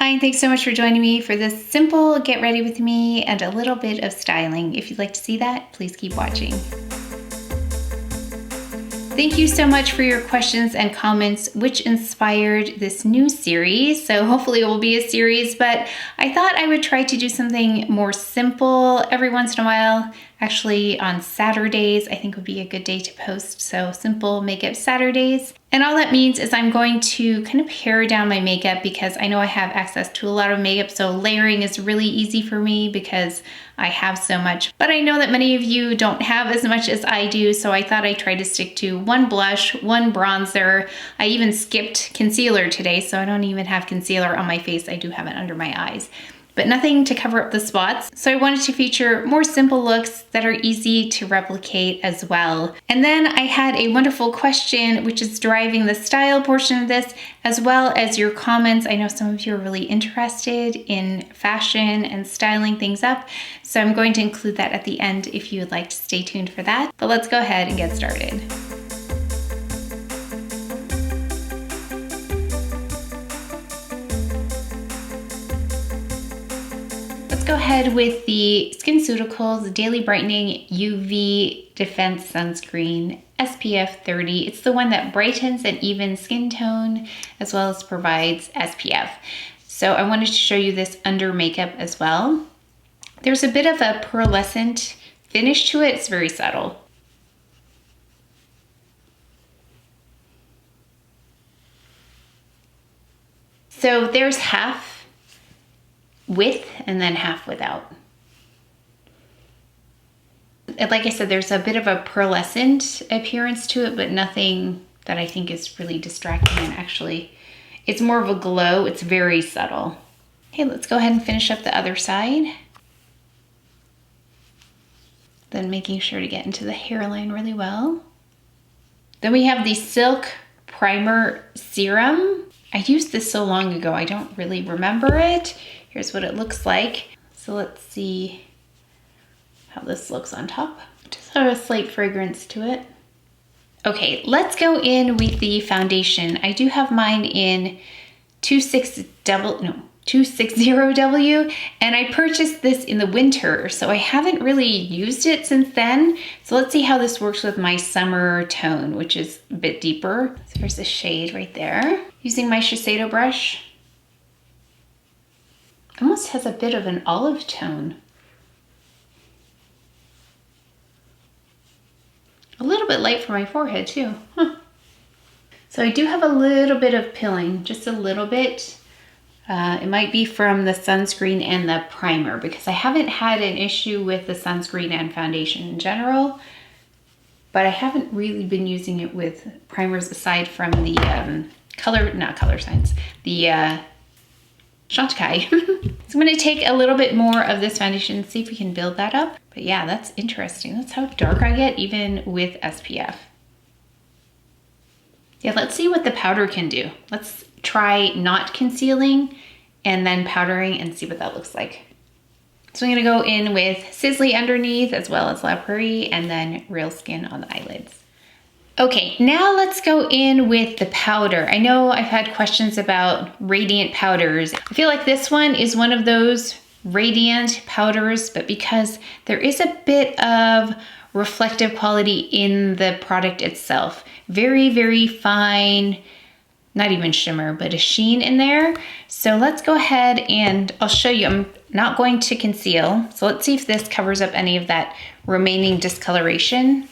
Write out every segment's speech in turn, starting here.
Hi, and thanks so much for joining me for this simple get ready with me and a little bit of styling. If you'd like to see that, please keep watching. Thank you so much for your questions and comments, which inspired this new series. So hopefully it will be a series, but I thought I would try to do something more simple every once in a while. Actually, on Saturdays, I think would be a good day to post. So simple makeup Saturdays. And all that means is I'm going to kind of pare down my makeup because I know I have access to a lot of makeup. So layering is really easy for me because I have so much. But I know that many of you don't have as much as I do. So I thought I'd try to stick to one blush, one bronzer. I even skipped concealer today. So I don't even have concealer on my face. I do have it under my eyes, but nothing to cover up the spots. So I wanted to feature more simple looks that are easy to replicate as well. And then I had a wonderful question, which is driving the style portion of this, as well as your comments. I know some of you are really interested in fashion and styling things up. So I'm going to include that at the end if you would like to stay tuned for that. But let's go ahead and get started. Go ahead with the SkinCeuticals Daily Brightening UV Defense Sunscreen SPF 30. It's the one that brightens an even skin tone as well as provides SPF. So I wanted to show you this under makeup as well. There's a bit of a pearlescent finish to it. It's very subtle. So there's half with and then half without. Like I said, there's a bit of a pearlescent appearance to it, but nothing that I think is really distracting. And actually, it's more of a glow. It's very subtle. Okay, let's go ahead and finish up the other side. Then making sure to get into the hairline really well. Then we have the Silk Primer Serum. I used this so long ago, I don't really remember it. Here's what it looks like. So let's see how this looks on top. Just have a slight fragrance to it. Okay, let's go in with the foundation. I do have mine in 260W, and I purchased this in the winter, so I haven't really used it since then. So let's see how this works with my summer tone, which is a bit deeper. So here's the shade right there. Using my Shiseido brush. Almost has a bit of an olive tone. A little bit light for my forehead too. Huh. So I do have a little bit of pilling, just a little bit. It might be from the sunscreen and the primer because I haven't had an issue with the sunscreen and foundation in general, but I haven't really been using it with primers aside from the the Chantecaille. So I'm going to take a little bit more of this foundation and see if we can build that up. But yeah, that's interesting. That's how dark I get even with SPF. Yeah, let's see what the powder can do. Let's try not concealing and then powdering and see what that looks like. So I'm going to go in with SISLEY underneath as well as La Prairie and then Real Skin on the eyelids. Okay, now let's go in with the powder. I know I've had questions about radiant powders. I feel like this one is one of those radiant powders, but because there is a bit of reflective quality in the product itself. Very, very fine, not even shimmer, but a sheen in there. So let's go ahead and I'll show you. I'm not going to conceal. So let's see if this covers up any of that remaining discoloration.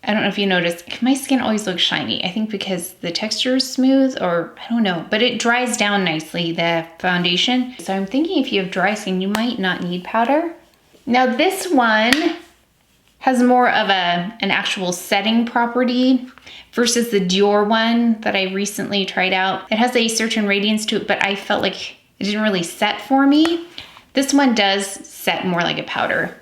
I don't know if you noticed, my skin always looks shiny. I think because the texture is smooth or I don't know, but it dries down nicely, the foundation. So I'm thinking if you have dry skin, you might not need powder. Now this one has more of an actual setting property versus the Dior one that I recently tried out. It has a certain radiance to it, but I felt like it didn't really set for me. This one does set more like a powder.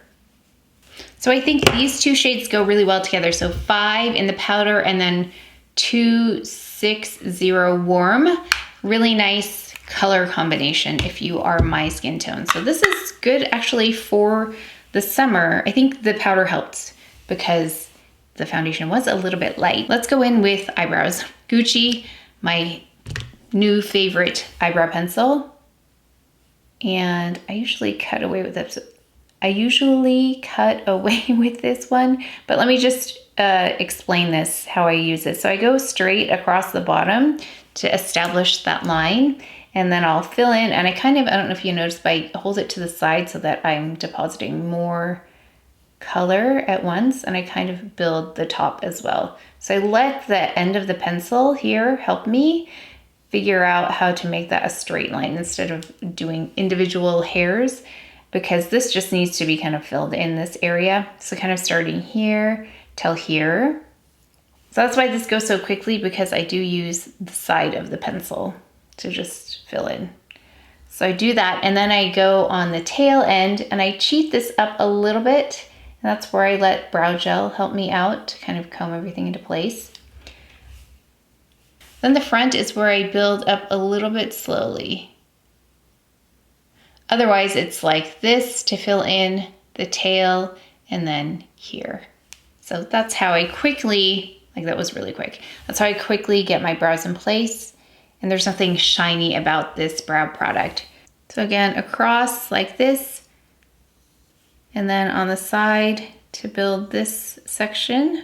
So I think these two shades go really well together. So 5 in the powder and then 260 warm. Really nice color combination if you are my skin tone. So this is good actually for the summer. I think the powder helped because the foundation was a little bit light. Let's go in with eyebrows. Gucci, my new favorite eyebrow pencil. And I usually cut away with this. One, but let me just explain this, how I use it. So I go straight across the bottom to establish that line, and then I'll fill in, and I don't know if you noticed, but I hold it to the side so that I'm depositing more color at once, and I kind of build the top as well. So I let the end of the pencil here help me figure out how to make that a straight line instead of doing individual hairs, because this just needs to be kind of filled in this area. So kind of starting here till here. So that's why this goes so quickly, because I do use the side of the pencil to just fill in. So I do that, and then I go on the tail end and I cheat this up a little bit. And that's where I let brow gel help me out to kind of comb everything into place. Then the front is where I build up a little bit slowly. Otherwise, it's like this to fill in the tail and then here. So that's how I quickly, like that was really quick. That's how I quickly get my brows in place. And there's nothing shiny about this brow product. So again, across like this, and then on the side to build this section.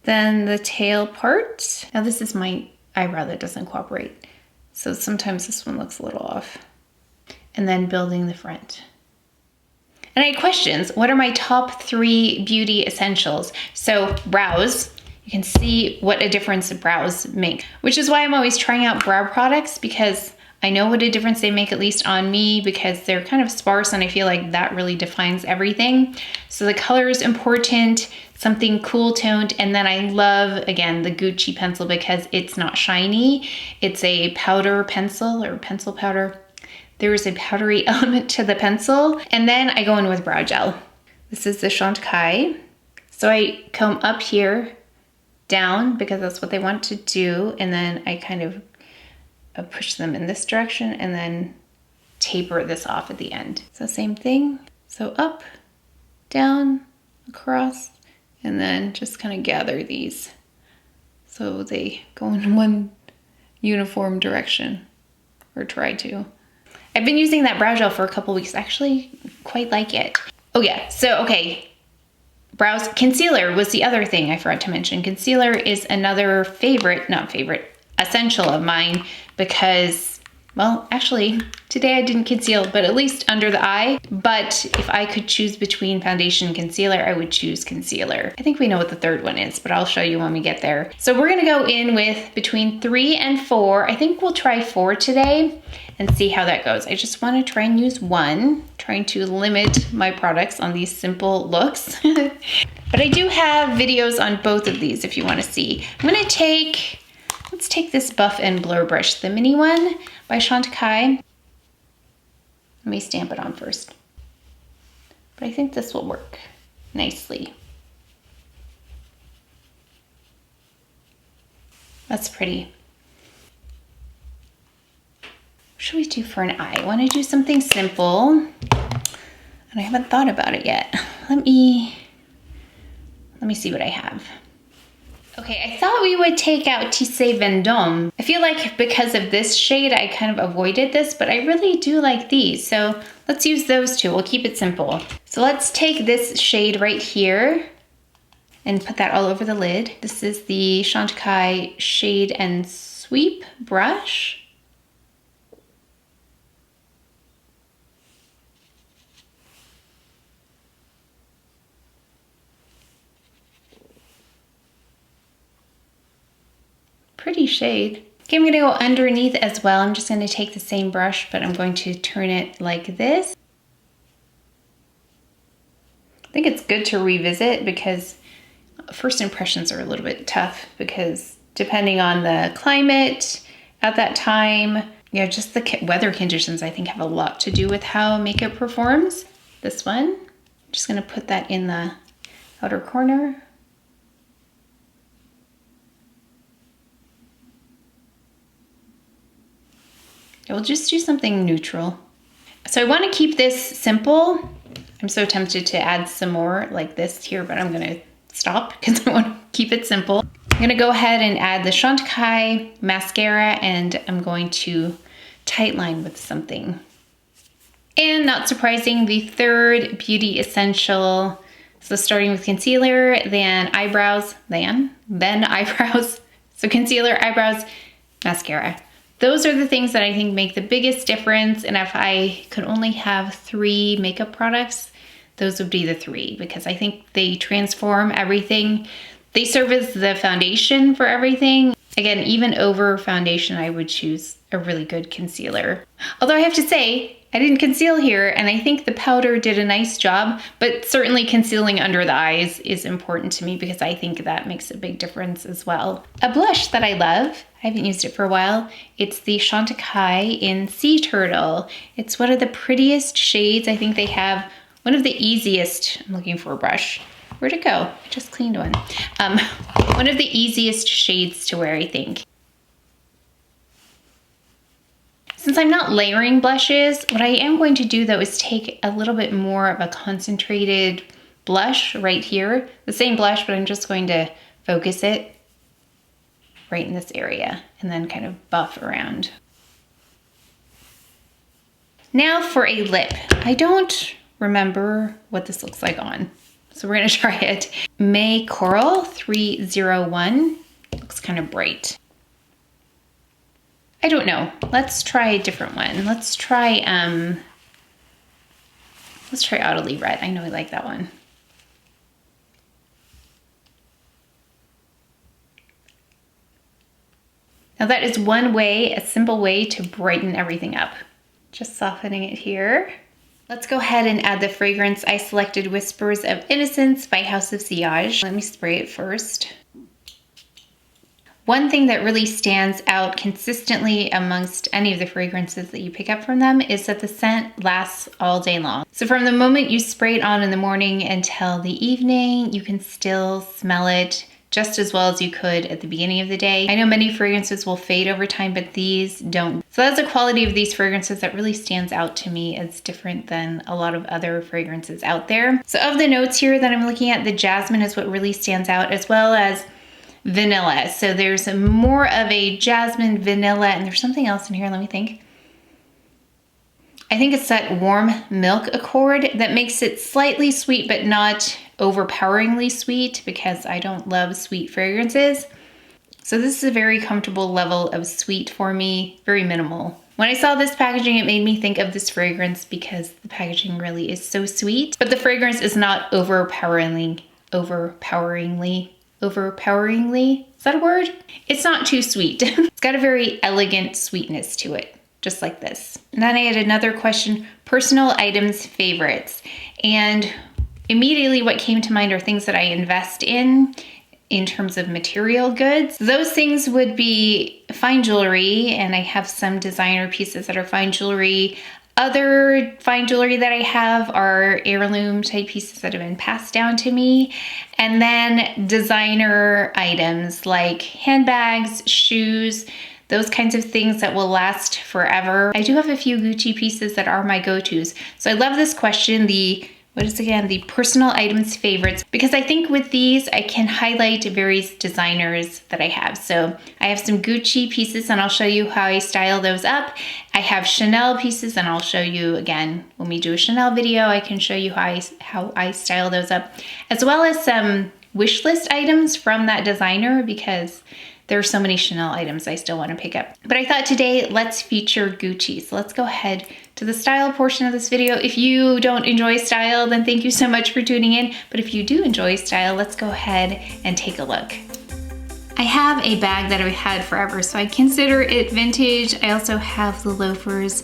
Then the tail part. Now this is my eyebrow that doesn't cooperate. So sometimes this one looks a little off. And then building the front. And I had questions. What are my top 3 beauty essentials? So brows. You can see what a difference brows make, which is why I'm always trying out brow products, because I know what a difference they make, at least on me, because they're kind of sparse and I feel like that really defines everything. So the color is important, something cool toned, and then I love, again, the Gucci pencil because it's not shiny. It's a powder pencil or pencil powder. There is a powdery element to the pencil. And then I go in with brow gel. This is the Chantecaille. So I comb up here, down, because that's what they want to do, and then I kind of push them in this direction and then taper this off at the end. So same thing. So up, down, across, and then just kind of gather these so they go in one uniform direction, or try to. I've been using that brow gel for a couple weeks. I actually quite like it. Oh yeah, so okay. Brows. Concealer was the other thing I forgot to mention. Concealer is another essential of mine, because, well, actually today I didn't conceal, but at least under the eye. But if I could choose between foundation and concealer, I would choose concealer. I think we know what the third one is, but I'll show you when we get there. So we're gonna go in with between 3 and 4. I think we'll try 4 today and see how that goes. I just wanna try and use 1, trying to limit my products on these simple looks. But I do have videos on both of these if you wanna see. Let's take this Buff and Blur brush, the mini one by Chantecaille. Let me stamp it on first. But I think this will work nicely. That's pretty. What should we do for an eye? I want to do something simple, and I haven't thought about it yet. Let me see what I have. Okay, I thought we would take out Tisse Vendome. I feel like because of this shade, I kind of avoided this, but I really do like these. So let's use those two. We'll keep it simple. So let's take this shade right here and put that all over the lid. This is the Chantecaille Shade and Sweep brush. Pretty shade. Okay, I'm gonna go underneath as well. I'm just gonna take the same brush, but I'm going to turn it like this. I think it's good to revisit, because first impressions are a little bit tough, because depending on the climate at that time, yeah, just the weather conditions, I think, have a lot to do with how makeup performs. This one, I'm just gonna put that in the outer corner. We'll just do something neutral. So I want to keep this simple. I'm so tempted to add some more like this here, but I'm gonna stop because I want to keep it simple. I'm gonna go ahead and add the Chantecaille mascara, and I'm going to tight line with something. And not surprising, the third beauty essential. So starting with concealer, then eyebrows, then eyebrows. So concealer, eyebrows, mascara. Those are the things that I think make the biggest difference. And if I could only have 3 makeup products, those would be the 3, because I think they transform everything. They serve as the foundation for everything. Again, even over foundation, I would choose a really good concealer. Although I have to say, I didn't conceal here, and I think the powder did a nice job, but certainly concealing under the eyes is important to me because I think that makes a big difference as well. A blush that I love, I haven't used it for a while, it's the Chantecaille in Sea Turtle. It's one of the prettiest shades. I think they have one of the easiest, I'm looking for a brush. Where'd it go? I just cleaned one. One of the easiest shades to wear, I think. Since I'm not layering blushes, what I am going to do though is take a little bit more of a concentrated blush right here. The same blush, but I'm just going to focus it right in this area and then kind of buff around. Now for a lip. I don't remember what this looks like on, so we're gonna try it. May Coral 301, looks kind of bright. I don't know. Let's try a different one. Let's try Oddly Red. I know I like that one. Now that is one way, a simple way to brighten everything up. Just softening it here. Let's go ahead and add the fragrance. I selected Whispers of Innocence by House of Sillage. Let me spray it first. One thing that really stands out consistently amongst any of the fragrances that you pick up from them is that the scent lasts all day long. So from the moment you spray it on in the morning until the evening, you can still smell it just as well as you could at the beginning of the day. I know many fragrances will fade over time, but these don't. So that's the quality of these fragrances that really stands out to me as different than a lot of other fragrances out there. So of the notes here that I'm looking at, the jasmine is what really stands out, as well as vanilla. So there's more of a jasmine, vanilla, and there's something else in here, let me think. I think it's that warm milk accord that makes it slightly sweet, but not overpoweringly sweet, because I don't love sweet fragrances. So this is a very comfortable level of sweet for me, very minimal. When I saw this packaging, it made me think of this fragrance because the packaging really is so sweet, but the fragrance is not overpoweringly, is that a word? It's not too sweet. It's got a very elegant sweetness to it, just like this. And then I had another question, personal items favorites. And immediately what came to mind are things that I invest in terms of material goods. Those things would be fine jewelry, and I have some designer pieces that are fine jewelry. Other fine jewelry that I have are heirloom type pieces that have been passed down to me. And then designer items like handbags, shoes, those kinds of things that will last forever. I do have a few Gucci pieces that are my go-tos. So I love this question, the personal items favorites, because I think with these I can highlight various designers that I have. So I have some Gucci pieces and I'll show you how I style those up. I have Chanel pieces and I'll show you again when we do a Chanel video. I can show you how I style those up, as well as some wish list items from that designer, because there are so many Chanel items I still want to pick up. But I thought today, let's feature Gucci. So let's go ahead to the style portion of this video. If you don't enjoy style, then thank you so much for tuning in. But if you do enjoy style, let's go ahead and take a look. I have a bag that I've had forever, so I consider it vintage. I also have the loafers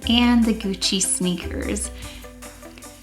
and the Gucci sneakers.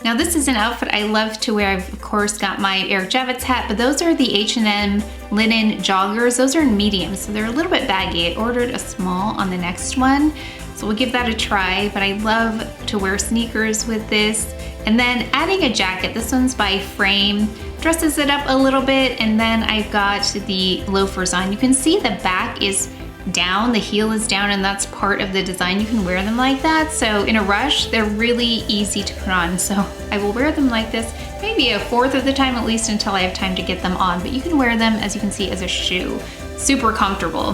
Now this is an outfit I love to wear. I've of course got my JAVITS hat, but those are the H&M linen joggers. Those are in medium, so they're a little bit baggy. I ordered a small on the next one, so we'll give that a try, but I love to wear sneakers with this. And then adding a jacket, this one's by Frame, dresses it up a little bit, and then I've got the loafers on. You can see the back is down, the heel is down, and that's part of the design. You can wear them like that. So in a rush, they're really easy to put on. So I will wear them like this, maybe a fourth of the time at least until I have time to get them on. But you can wear them, as you can see, as a shoe. Super comfortable.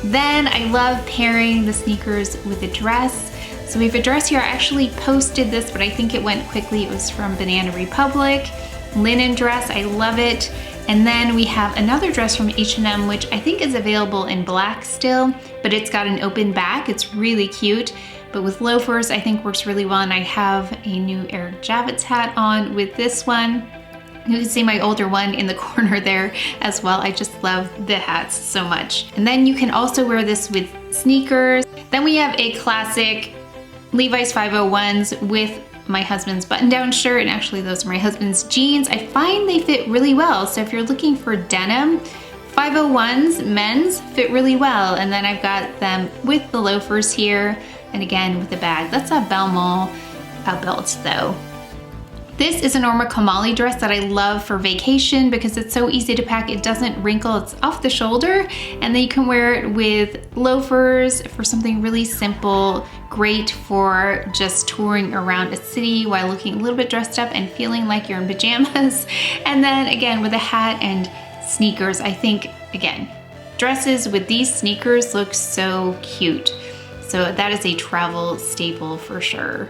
Then I love pairing the sneakers with a dress. So we have a dress here. I actually posted this, but I think it went quickly. It was from Banana Republic. Linen dress, I love it. And then we have another dress from H&M, which I think is available in black still, but it's got an open back. It's really cute, but with loafers, I think works really well. And I have a new Eric JAVITS hat on with this one. You can see my older one in the corner there as well. I just love the hats so much. And then you can also wear this with sneakers. Then we have a classic Levi's 501s with my husband's button-down shirt, and actually those are my husband's jeans. I find they fit really well. So if you're looking for denim, 501s men's fit really well. And then I've got them with the loafers here, and again with the bag. That's a Belmont belt though. This is a Norma Kamali dress that I love for vacation because it's so easy to pack. It doesn't wrinkle, it's off the shoulder, and then you can wear it with loafers for something really simple. Great for just touring around a city while looking a little bit dressed up and feeling like you're in pajamas. And then again with a hat and sneakers, I think, again, dresses with these sneakers look so cute. So that is a travel staple for sure.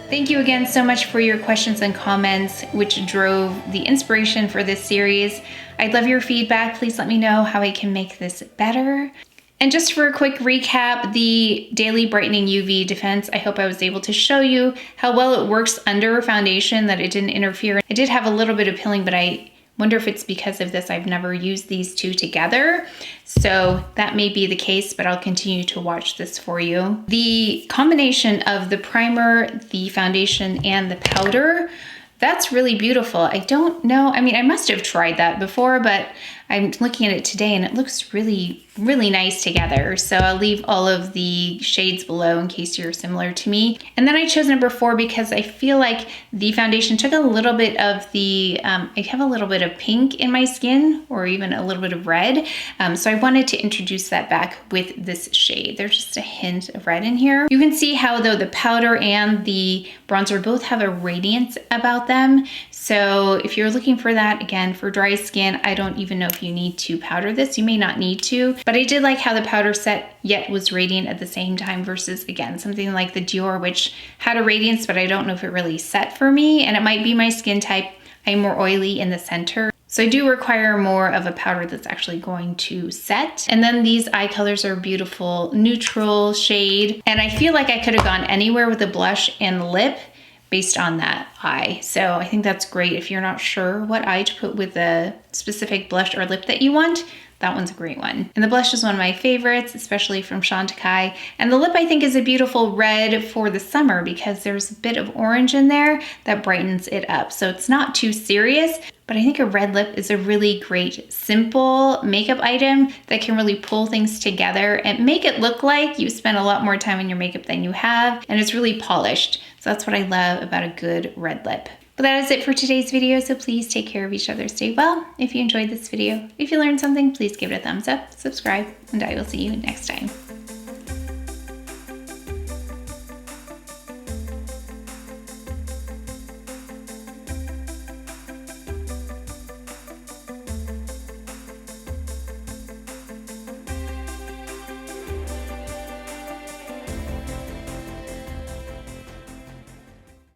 Thank you again so much for your questions and comments, which drove the inspiration for this series. I'd love your feedback. Please let me know how I can make this better. And just for a quick recap, the Daily Brightening UV Defense, I hope I was able to show you how well it works under foundation, that it didn't interfere. I did have a little bit of pilling, but I wonder if it's because of this. I've never used these two together. So that may be the case, but I'll continue to watch this for you. The combination of the primer, the foundation, and the powder, that's really beautiful. I don't know, I mean, I must have tried that before, but I'm looking at it today and it looks really, really nice together. So I'll leave all of the shades below in case you're similar to me. And then I chose number 4 because I feel like the foundation took a little bit of the, I have a little bit of pink in my skin, or even a little bit of red. So I wanted to introduce that back with this shade. There's just a hint of red in here. You can see how though the powder and the bronzer both have a radiance about them. So if you're looking for that, again, for dry skin, I don't even know if you need to powder this. You may not need to, but I did like how the powder set yet was radiant at the same time versus, again, something like the Dior, which had a radiance, but I don't know if it really set for me. And it might be my skin type. I'm more oily in the center. So I do require more of a powder that's actually going to set. And then these eye colors are beautiful, neutral shade. And I feel like I could have gone anywhere with the blush and the lip based on that eye. So I think that's great if you're not sure what eye to put with a specific blush or lip that you want. That one's a great one. And the blush is one of my favorites, especially from Chantecaille. And the lip I think is a beautiful red for the summer because there's a bit of orange in there that brightens it up. So it's not too serious, but I think a red lip is a really great, simple makeup item that can really pull things together and make it look like you spent a lot more time on your makeup than you have, and it's really polished. So that's what I love about a good red lip. But that is it for today's video, so please take care of each other, stay well. If you enjoyed this video, if you learned something, please give it a thumbs up, subscribe, and I will see you next time.